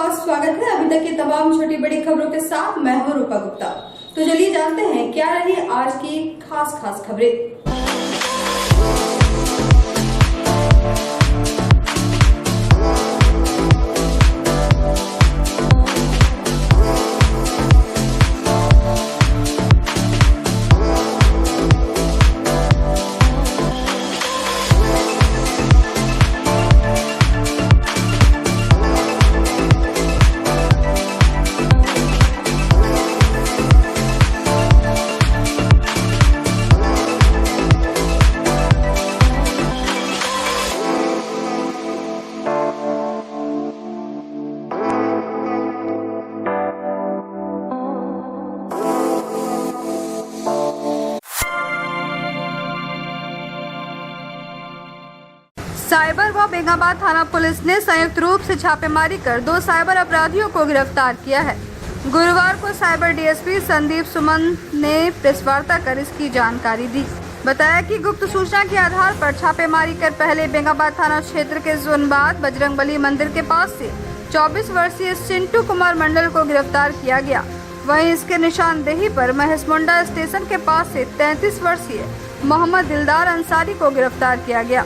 आपका स्वागत है। अभी तक की तमाम छोटी बड़ी खबरों के साथ मैं हूं रूपा गुप्ता। तो चलिए जानते हैं क्या रही आज की खास खबरें। साइबर व बेंगाबाद थाना पुलिस ने संयुक्त रूप से छापेमारी कर 2 साइबर अपराधियों को गिरफ्तार किया है। गुरुवार को साइबर डीएसपी संदीप सुमन ने प्रेस वार्ता कर इसकी जानकारी दी। बताया कि गुप्त सूचना के आधार पर छापेमारी कर पहले बेंगाबाद थाना क्षेत्र के जोनबाद बजरंगबली मंदिर के पास से 24 वर्षीय चिंटू कुमार मंडल को गिरफ्तार किया गया। वहीं इसके निशानदेही पर महेशमुंडा स्टेशन के पास से 33 वर्षीय मोहम्मद दिलदार अंसारी को गिरफ्तार किया गया।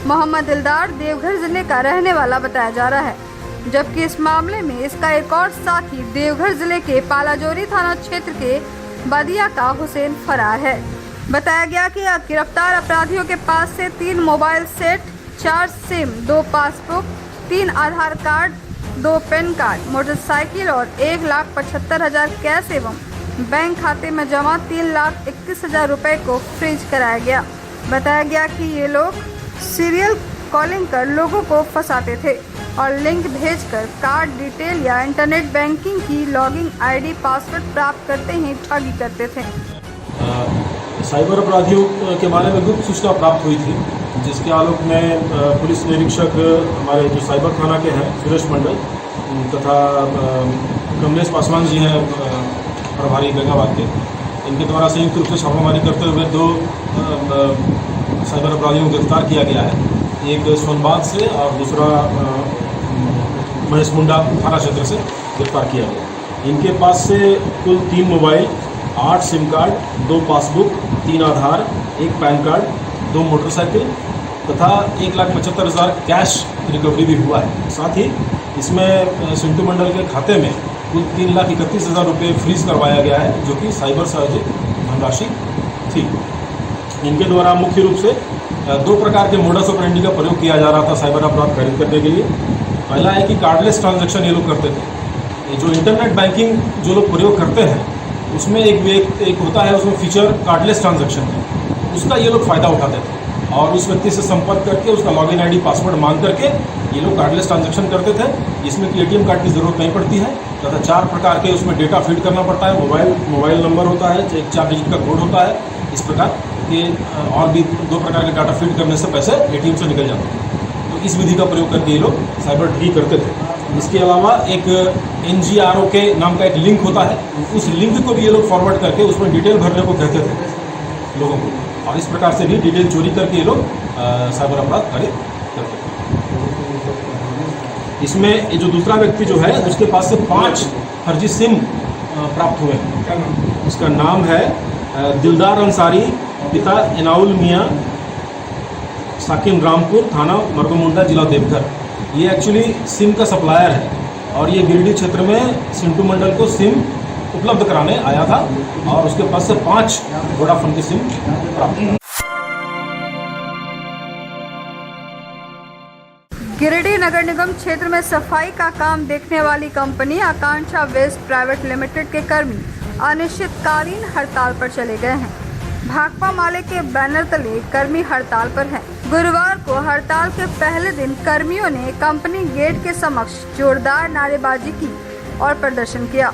मोहम्मद दिलदार देवघर जिले का रहने वाला बताया जा रहा है, जबकि इस मामले में इसका एक और साथी देवघर जिले के पालाजोरी थाना क्षेत्र के बदिया का हुसैन फरार है। बताया गया कि गिरफ्तार अपराधियों के पास से 3 मोबाइल सेट, 4 सिम, 2 पासबुक, 3 आधार कार्ड, 2 पैन कार्ड, मोटरसाइकिल और 1,75,000 कैश एवं बैंक खाते में जमा 3,31,000 रुपए को फ्रीज कराया गया। बताया गया कि ये लोग सीरियल कॉलिंग कर लोगों को फंसाते थे और लिंक भेजकर कार्ड डिटेल या इंटरनेट बैंकिंग की लॉगिन आईडी पासवर्ड प्राप्त करते ही ठगी करते थे। साइबर अपराधियों के बारे में गुप्त सूचना प्राप्त हुई थी, जिसके आलोक में पुलिस निरीक्षक हमारे जो साइबर थाना के हैं सुरेश मंडल तथा कमलेश पासवान जी हैं प्रभारी बेंगाबाद के, इनके द्वारा संयुक्त रूप से छापामारी करते हुए 2 साइबर अपराधियों को गिरफ्तार किया गया है। एक सोनबाग से और दूसरा महेशमुंडा थाना क्षेत्र से गिरफ्तार किया गया। इनके पास से कुल 3 मोबाइल, 8 सिम कार्ड, 2 पासबुक, 3 आधार, 1 पैन कार्ड, 2 मोटरसाइकिल तथा 1,75,000 कैश रिकवरी भी हुआ है। साथ ही इसमें चिंटू मंडल के खाते में कुल 3,31,000 रुपये फ्रीज करवाया गया है, जो कि साइबर से अर्जित धनराशि थी। इनके द्वारा मुख्य रूप से 2 प्रकार के मोडस ऑपरेंडी का प्रयोग किया जा रहा था साइबर अपराध खरीद करने के लिए। पहला है कि कार्डलेस ट्रांजैक्शन ये लोग करते थे। ये जो इंटरनेट बैंकिंग जो लोग प्रयोग करते हैं उसमें एक होता है, उसमें फीचर कार्डलेस ट्रांजैक्शन है, उसका ये लोग फ़ायदा उठाते थे और उस व्यक्ति से संपर्क करके उसका लॉगिन आईडी पासवर्ड मांग करके ये लोग कार्डलेस ट्रांजैक्शन करते थे, जिसमें कि एटीएम कार्ड की ज़रूरत नहीं पड़ती है तथा 4 प्रकार के उसमें डेटा फीड करना पड़ता है। मोबाइल नंबर होता है, एक 4 डिजिट का कोड होता है। इस प्रकार के और भी 2 प्रकार के डाटा फीड करने से पैसे एटीएम से निकल जाते हैं। तो इस विधि का प्रयोग करके ये लोग साइबर ठगी करते थे। इसके अलावा एक NGRO के नाम का एक लिंक होता है, उस लिंक को भी ये लोग फॉरवर्ड करके उसमें डिटेल भरने को कहते थे लोगों को, और इस प्रकार से भी डिटेल चोरी करके ये लोग साइबर अपराध खरीद करते थे। इसमें ये जो दूसरा व्यक्ति जो है उसके पास से 5 फर्जी सिम प्राप्त हुए हैं। उसका नाम है दिलदार अंसारी, पिता इनाउल मियाँ, साकिन रामपुर, थाना मरगोमुंडा, जिला देवघर। ये एक्चुअली सिम का सप्लायर है और ये गिरिडीह क्षेत्र में चिंटू मंडल को सिम उपलब्ध कराने आया था और उसके पास से 5 वोडाफोन की सिम प्राप्त हुई। गिरिडीह नगर निगम क्षेत्र में सफाई का काम देखने वाली कंपनी आकांक्षा वेस्ट प्राइवेट लिमिटेड के कर्मी अनिश्चितकालीन हड़ताल पर चले गए हैं। भाकपा माले के बैनर तले कर्मी हड़ताल पर हैं। गुरुवार को हड़ताल के पहले दिन कर्मियों ने कंपनी गेट के समक्ष जोरदार नारेबाजी की और प्रदर्शन किया।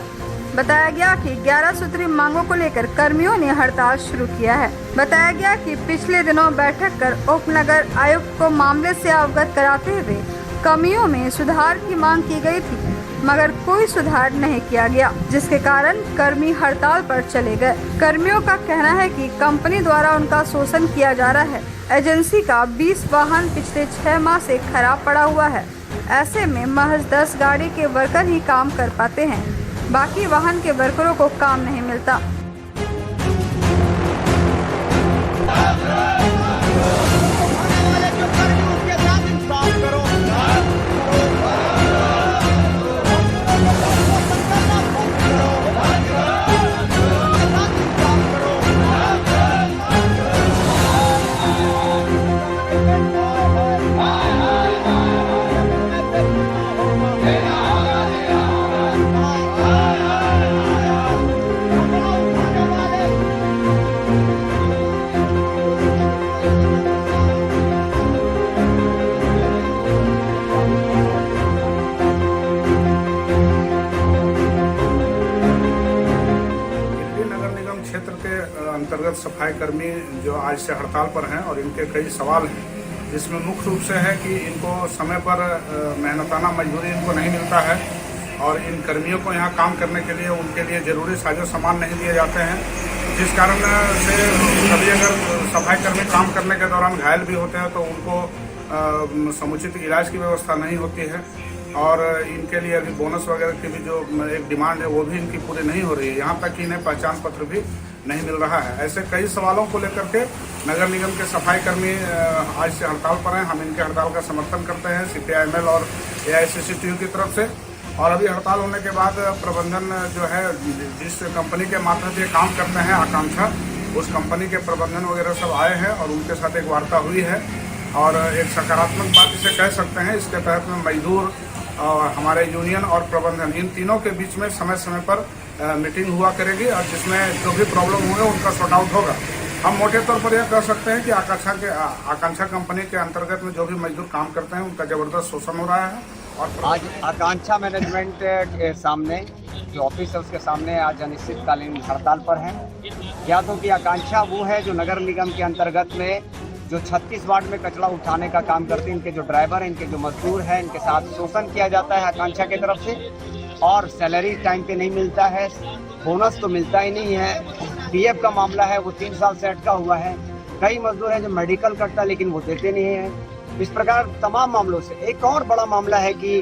बताया गया कि 11 सूत्री मांगों को लेकर कर्मियों ने हड़ताल शुरू किया है। बताया गया कि पिछले दिनों बैठक कर उप नगर आयुक्त को मामले से अवगत कराते हुए कमियों में सुधार की मांग की गई थी, मगर कोई सुधार नहीं किया गया, जिसके कारण कर्मी हड़ताल पर चले गए। कर्मियों का कहना है कि कंपनी द्वारा उनका शोषण किया जा रहा है। एजेंसी का 20 वाहन पिछले 6 माह से खराब पड़ा हुआ है। ऐसे में महज 10 गाड़ी के वर्कर ही काम कर पाते हैं, बाकी वाहन के वर्करों को काम नहीं मिलता। अंतर्गत सफाई कर्मी जो आज से हड़ताल पर हैं और इनके कई सवाल हैं, जिसमें मुख्य रूप से है कि इनको समय पर मेहनताना मजदूरी इनको नहीं मिलता है और इन कर्मियों को यहाँ काम करने के लिए उनके लिए जरूरी साजो सामान नहीं दिए जाते हैं, जिस कारण से कभी अगर सफाई कर्मी काम करने के दौरान घायल भी होते हैं तो उनको समुचित इलाज की व्यवस्था नहीं होती है और इनके लिए अभी बोनस वगैरह की भी जो एक डिमांड है वो भी इनकी पूरी नहीं हो रही है। यहाँ तक कि इन्हें पहचान पत्र भी नहीं मिल रहा है। ऐसे कई सवालों को लेकर के नगर निगम के सफाई कर्मी आज से हड़ताल पर हैं। हम इनके हड़ताल का समर्थन करते हैं CPIML और AICCTU की तरफ से। और अभी हड़ताल होने के बाद प्रबंधन जो है जिस कंपनी के माध्यम से काम करते हैं आकांक्षा, उस कंपनी के प्रबंधन वगैरह सब आए हैं और उनके साथ एक वार्ता हुई है और एक सकारात्मक बात इसे कह सकते हैं। इसके तहत में मजदूर और हमारे यूनियन और प्रबंधन इन तीनों के बीच में समय समय पर मीटिंग हुआ करेगी और जिसमें जो भी प्रॉब्लम होंगे उनका सॉर्ट आउट होगा। हम मोटे तौर पर यह कह सकते हैं कि आकांक्षा कंपनी के अंतर्गत में जो भी मजदूर काम करते हैं उनका जबरदस्त शोषण हो रहा है। और आज आकांक्षा मैनेजमेंट के सामने जो ऑफिस है उसके सामने आज अनिश्चितकालीन हड़ताल पर हैं। या तो कि आकांक्षा वो है जो नगर निगम के अंतर्गत में जो 36 वार्ड में कचरा उठाने का काम करते हैं, इनके जो ड्राइवर हैं, इनके जो मजदूर हैं, इनके साथ शोषण किया जाता है आकांक्षा की तरफ से और सैलरी टाइम पे नहीं मिलता है, बोनस तो मिलता ही नहीं है। PF का मामला है वो 3 साल से अटका हुआ है। कई मजदूर हैं जो मेडिकल कटता है लेकिन वो देते नहीं हैं। इस प्रकार तमाम मामलों से एक और बड़ा मामला है कि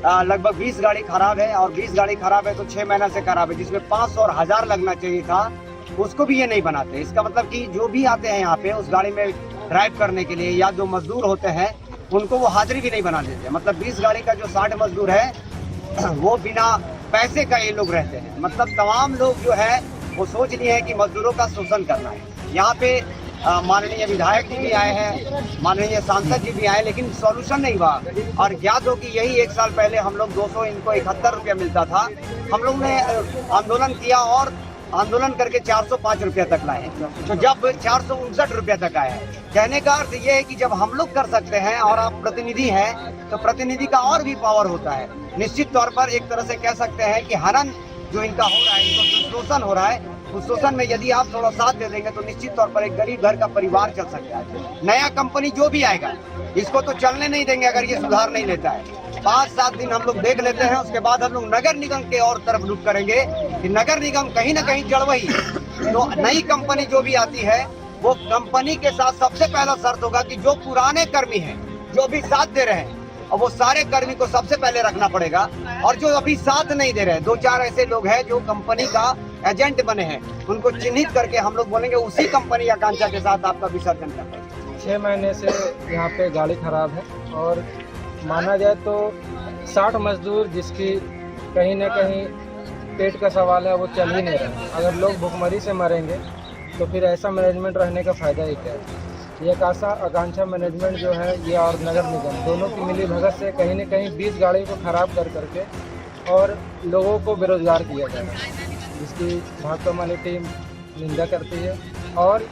लगभग 20 गाड़ी खराब है और 20 गाड़ी खराब है तो 6 महीना से खराब है, जिसमें 500 और 1000 लगना चाहिए था, उसको भी ये नहीं बनाते। इसका मतलब कि जो भी आते हैं यहाँ पे उस गाड़ी में ड्राइव करने के लिए या जो मजदूर होते हैं उनको वो हाजिरी भी नहीं बना देते। मतलब 20 गाड़ी का जो 60 मजदूर है वो बिना पैसे का ये लोग रहते हैं। मतलब तमाम लोग जो है वो सोच लिए हैं कि मजदूरों का शोषण करना है। यहाँ पे माननीय विधायक जी भी आए हैं, माननीय सांसद जी भी आए, लेकिन सॉल्यूशन नहीं हुआ। और ज्ञात हो कि यही 1 साल पहले हम लोग 200 इनको 71 रुपया मिलता था, हम लोग ने आंदोलन किया और आंदोलन करके 405 रुपया तक लाए, तो जब 459 रुपया तक आए। कहने का अर्थ ये है कि जब हम लोग कर सकते हैं और आप प्रतिनिधि हैं तो प्रतिनिधि का और भी पावर होता है। निश्चित तौर पर एक तरह से कह सकते हैं कि हनन जो इनका हो रहा है, इनको शोषण हो रहा है, उस शोषण में यदि आप थोड़ा साथ दे देंगे तो निश्चित तौर पर एक गरीब घर का परिवार चल सकता है। नया कंपनी जो भी आएगा इसको तो चलने नहीं देंगे अगर ये सुधार नहीं लेता है। 5-7 दिन हम लोग देख लेते हैं, उसके बाद हम लोग नगर निगम के और तरफ रुख करेंगे कि नगर निगम कहीं ना कहीं जड़वही है। तो नई कंपनी जो भी आती है वो कंपनी के साथ सबसे पहला शर्त होगा कि जो पुराने कर्मी हैं जो भी साथ दे रहे हैं और वो सारे कर्मी को सबसे पहले रखना पड़ेगा। और जो अभी साथ नहीं दे रहे, 2-4 ऐसे लोग हैं जो कंपनी का एजेंट बने हैं, उनको चिन्हित करके हम लोग बोलेंगे उसी कंपनी आकांक्षा के साथ आपका विसर्जन करते हैं। 6 महीने से यहाँ पे गाड़ी खराब है और माना जाए तो 60 मजदूर जिसकी कहीं ना कहीं पेट का सवाल है वो चल ही नहीं रहा। अगर लोग भुखमरी से मरेंगे तो फिर ऐसा मैनेजमेंट रहने का फ़ायदा ही क्या है। ये आकांक्षा मैनेजमेंट जो है ये और नगर निगम दोनों की मिली भगत से कहीं न कहीं 20 गाड़ी को ख़राब कर करके और लोगों को बेरोज़गार किया जा रहा है, जिसकी भाजपा वाली टीम निंदा करती है। और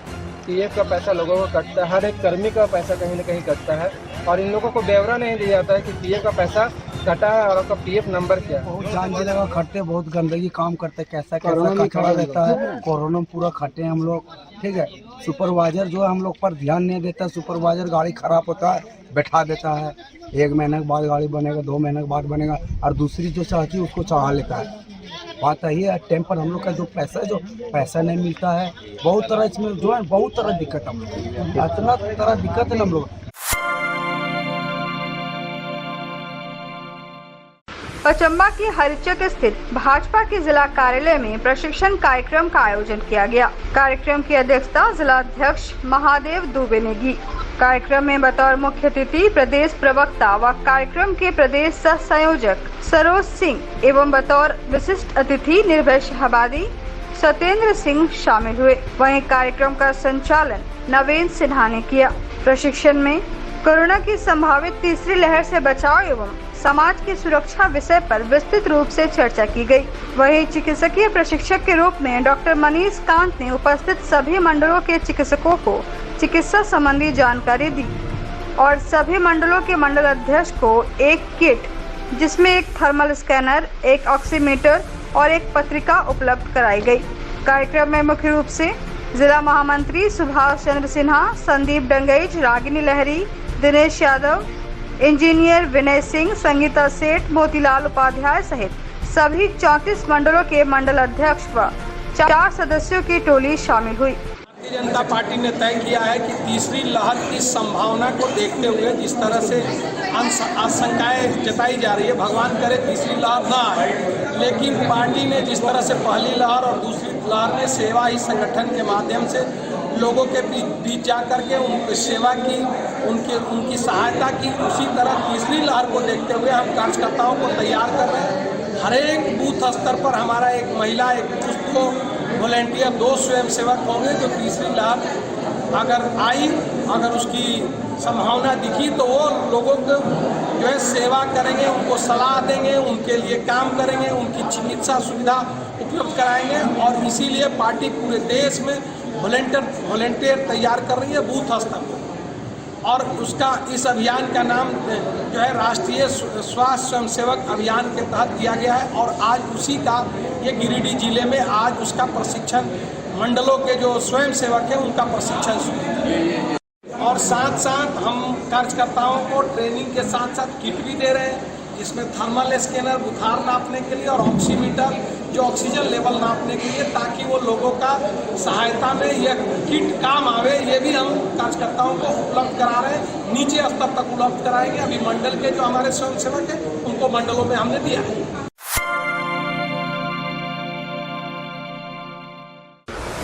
PF का पैसा लोगों को कटता है, हर एक कर्मी का पैसा कहीं ना कहीं कटता है और इन लोगों को ब्यौरा नहीं दिया जाता है कि PF का पैसा कटा है और आपका PF नंबर क्या है। बहुत जान जगह खटते, बहुत गंदगी काम करते, कैसा कचरा रहता है। कोरोना में पूरा खटे हम लोग, ठीक है। सुपरवाइजर जो है हम लोग पर ध्यान नहीं देता। सुपरवाइजर गाड़ी खराब होता है बैठा देता है, 1 महीने के बाद गाड़ी बनेगा, 2 महीने के बाद बनेगा और दूसरी जो चाहती है उसको चढ़ा लेता है। बात यही है, टाइम पर हम लोग का जो पैसा नहीं मिलता है। बहुत तरह इसमें जो है बहुत तरह दिक्कत हम लोग, इतना तरह दिक्कत है हम लोग। चंबा की हरिचक स्थित भाजपा के जिला कार्यालय में प्रशिक्षण कार्यक्रम का आयोजन किया गया। कार्यक्रम की अध्यक्षता जिला अध्यक्ष महादेव दुबे ने की। कार्यक्रम में बतौर मुख्य अतिथि प्रदेश प्रवक्ता व कार्यक्रम के प्रदेश सह संयोजक सरोज सिंह एवं बतौर विशिष्ट अतिथि निर्भय शहबादी सत्येंद्र सिंह शामिल हुए। वहीं कार्यक्रम का संचालन नवीन सिन्हा ने किया। प्रशिक्षण में कोरोना की संभावित तीसरी लहर से बचाव एवं समाज की सुरक्षा विषय पर विस्तृत रूप से चर्चा की गई। वहीं चिकित्सकीय प्रशिक्षक के रूप में डॉक्टर मनीष कांत ने उपस्थित सभी मंडलों के चिकित्सकों को चिकित्सा संबंधी जानकारी दी और सभी मंडलों के मंडल अध्यक्ष को एक किट जिसमें एक थर्मल स्कैनर, एक ऑक्सीमीटर और एक पत्रिका उपलब्ध कराई गई। कार्यक्रम में मुख्य रूप से जिला महामंत्री सुभाष चंद्र सिन्हा, संदीप डंगईच, रागिनी लहरी, दिनेश यादव, इंजीनियर विनय सिंह, संगीता सेठ, मोतीलाल उपाध्याय सहित सभी 34 मंडलों के मंडल अध्यक्ष व 4 सदस्यों की टोली शामिल हुई। भारतीय जनता पार्टी ने तय किया है कि तीसरी लहर की संभावना को देखते हुए जिस तरह से आशंकाएं जताई जा रही है, भगवान करे तीसरी लहर ना आए, लेकिन पार्टी ने जिस तरह से पहली लहर और दूसरी लहर में सेवा ही संगठन के माध्यम से लोगों के बीच जा करके उनकी सेवा की, उनकी सहायता की, उसी तरह तीसरी लहर को देखते हुए हम कार्यकर्ताओं को तैयार कर रहे हैं। हर एक बूथ स्तर पर हमारा एक महिला, एक पुरुष को वॉलेंटियर, 2 स्वयंसेवक होंगे जो तीसरी लहर अगर आई, अगर उसकी संभावना दिखी तो वो लोगों को जो है सेवा करेंगे, उनको सलाह देंगे, उनके लिए काम करेंगे, उनकी चिकित्सा सुविधा उपलब्ध कराएंगे। और इसीलिए पार्टी पूरे देश में वॉलेंटियर तैयार कर रही है बूथ स्तर पर, और उसका इस अभियान का नाम जो है राष्ट्रीय स्वास्थ्य स्वयंसेवक अभियान के तहत दिया गया है। और आज उसी का ये गिरिडीह जिले में आज उसका प्रशिक्षण मंडलों के जो स्वयंसेवक हैं उनका प्रशिक्षण शुरू। और साथ साथ हम कार्यकर्ताओं को ट्रेनिंग के साथ साथ किट भी दे रहे हैं, जिसमें थर्मल स्कैनर बुखार नापने के लिए और ऑक्सीमीटर जो ऑक्सीजन लेवल नापने के लिए, ताकि वो लोगों का सहायता में यह किट काम आवे, ये भी हम कार्यकर्ताओं को उपलब्ध करा रहे हैं। नीचे स्तर तक उपलब्ध कराएंगे। अभी मंडल के जो हमारे स्वयंसेवक हैं उनको मंडलों में हमने दिया है।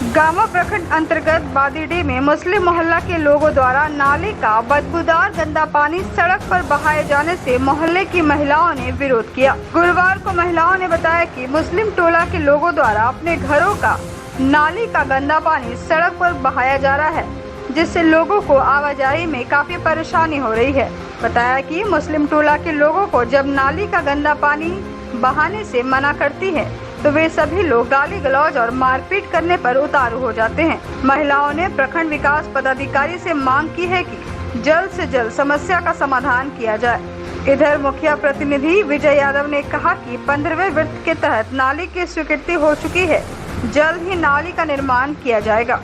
गामा प्रखंड अंतर्गत बादीडीह में मुस्लिम मोहल्ला के लोगों द्वारा नाले का बदबूदार गंदा पानी सड़क पर बहाए जाने से मोहल्ले की महिलाओं ने विरोध किया। गुरुवार को महिलाओं ने बताया कि मुस्लिम टोला के लोगों द्वारा अपने घरों का नाली का गंदा पानी सड़क पर बहाया जा रहा है, जिससे लोगों को आवाजाही में काफी परेशानी हो रही है। बताया कि मुस्लिम टोला के लोगों को जब नाली का गंदा पानी बहाने से मना करती है तो वे सभी लोग गाली गलौज और मारपीट करने पर उतारू हो जाते हैं। महिलाओं ने प्रखंड विकास पदाधिकारी से मांग की है कि जल्द से जल्द समस्या का समाधान किया जाए। इधर मुखिया प्रतिनिधि विजय यादव ने कहा कि 15वें वित्त के तहत नाली की स्वीकृति हो चुकी है, जल्द ही नाली का निर्माण किया जाएगा।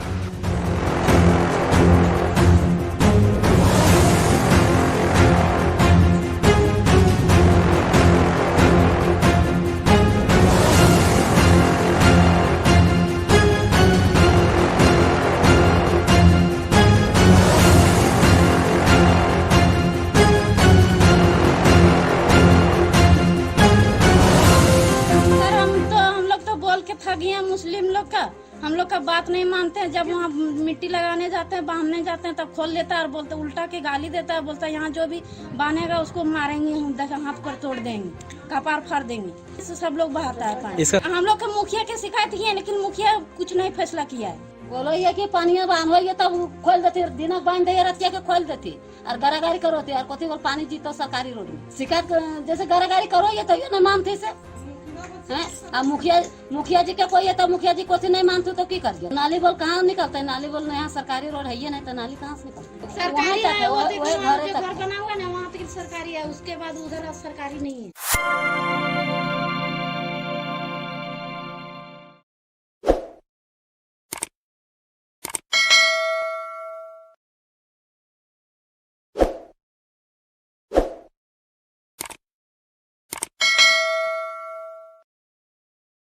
मुस्लिम लोग का हम लोग का बात नहीं मानते हैं। जब वहाँ मिट्टी लगाने जाते हैं, बांधने जाते हैं, तब खोल लेता है और बोलते उल्टा के गाली देता है, बोलता है यहाँ जो भी बांधेगा उसको मारेंगे, हाथ पर तोड़ देंगे, कपार फाड़ देंगे। इससे सब लोग बहाता है पानी। हम लोग के मुखिया के शिकायत की है, लेकिन मुखिया कुछ नहीं फैसला किया है। बोलो ये कि पानी बांधो ये तब खोल देती, दिनक बांध दे रतिया के खोल देती और गारागारी करो और कथी बोल पानी जीतो सरकारी रोड में शिकायत जैसे गारागारी करो ये तो ये न मानते से अब मुखिया जी के कोई है तो मुखिया जी कोई नहीं मानते तो की कर नाली बोल कहाँ निकलता है? नाली बोल यहाँ सरकारी रोड है, ये नहीं तो नाली कहाँ से निकलता है? सरकारी है, वो घर बना हुआ है ना, वहाँ तक सरकारी है, उसके बाद उधर सरकारी नहीं है।